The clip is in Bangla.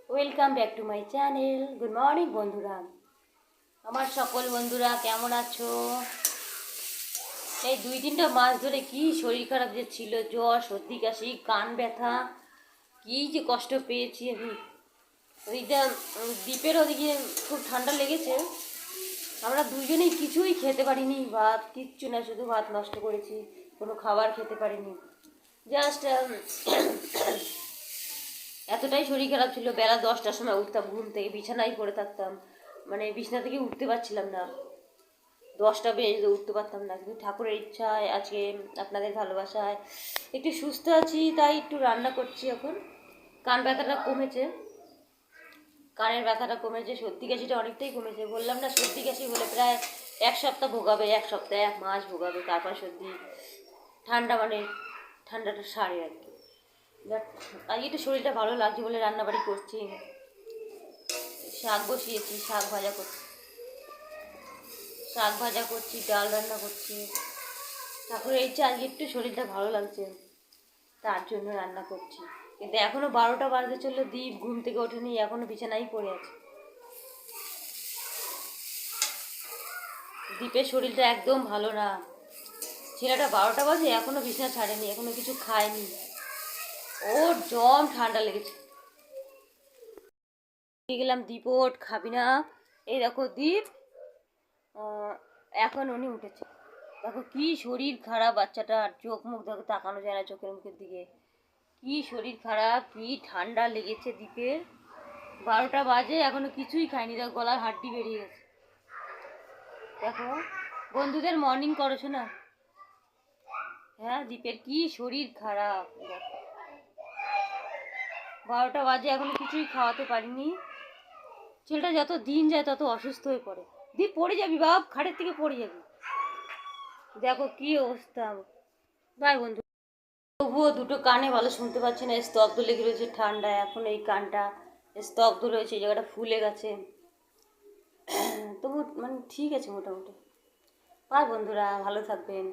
Welcome back to my channel. Good morning বন্ধুরা, আমার সকল বন্ধুরা কেমন আছো? এই 2-3টা মাস ধরে কি শরীর খারাপ যে ছিল, জ্বর, সর্দি, কাশি, কান ব্যথা, কি যে কষ্ট পেয়েছি আমি। ওইটা দ্বীপের ওদিকে খুব ঠান্ডা লেগেছে। আমরা দুজনেই কিছুই খেতে পারিনি, ভাত কিচ্ছু না, শুধু ভাত নষ্ট করেছি, কোনো খাবার খেতে পারিনি। জাস্ট এতটাই শরীর খারাপ ছিল, বেলা 10টার সময় উঠতাম ঘুম থেকে, বিছানায় পড়ে থাকতাম, মানে বিছানা থেকে উঠতে পারছিলাম না। 10টা বেজে উঠতে পারতাম না, কিন্তু ঠাকুরের ইচ্ছায় আজকে আপনাদের ভালোবাসায় একটু সুস্থ আছি, তাই একটু রান্না করছি এখন। কান ব্যথাটা কমেছে, কানের ব্যথাটা কমেছে, সর্দি কাশিটা অনেকটাই কমেছে। বললাম না, সর্দি কাশি হলে প্রায় 1 সপ্তাহ ভোগাবে, 1 সপ্তাহ 1 মাস ভোগাবে, তারপর সর্দি ঠান্ডা মানে ঠান্ডাটা সারে আর কি। আজকে একটু শরীরটা ভালো লাগছে বলে রান্নাবাড়ি করছি। শাক বসিয়েছি, শাক ভাজা করছি, ডাল রান্না করছি। ঠাকুরের ইচ্ছা আজকে একটু শরীরটা ভালো লাগছে, তার জন্য রান্না করছি। কিন্তু এখনো 12টা বাজতে চললো, দীপ ঘুম থেকে ওঠেনি, এখনো বিছানায় পড়ে আছে। দীপের শরীরটা একদম ভালো না, ছেলেটা 12টা বাজে এখনো বিছানা ছাড়েনি, এখনো কিছু খায়নি, ওর জম ঠান্ডা লেগেছে। গেলাম, দীপ ওঠ, খাবি না? এই দেখো দীপ, এখন উনি উঠেছে। দেখো কি শরীর খারাপ বাচ্চাটার, চোখ মুখ দেখো, তাকানো যায় না চোখের মুখের দিকে। কি শরীর খারাপ, কি ঠান্ডা লেগেছে দীপের। 12টা বাজে এখনো কিছুই খায়নি, দেখো গলার হাড্ডি বেরিয়ে গেছে। দেখো বন্ধুদের মর্নিং করেছো না? হ্যাঁ, দীপের কি শরীর খারাপ দেখো। 12টা বাজে এখনো কিছুই খাওয়াতে পারিনি। ছেলেটা যত দিন যায় তত অসুস্থ হয়ে পড়ে। দীপ পড়ে যাবি বাপ, খাটের থেকে পড়ে যাবি। দেখো কি অবস্থা। বাই বন্ধু, তবুও দুটো কানে ভালো শুনতে পাচ্ছি না, স্তব্ধ লেগে রয়েছে ঠান্ডা, এখন এই কানটা স্তব্ধ রয়েছে, এই জায়গাটা ফুলে গেছে। তবু মানে ঠিক আছে মোটামুটি। বাই বন্ধুরা, ভালো থাকবেন।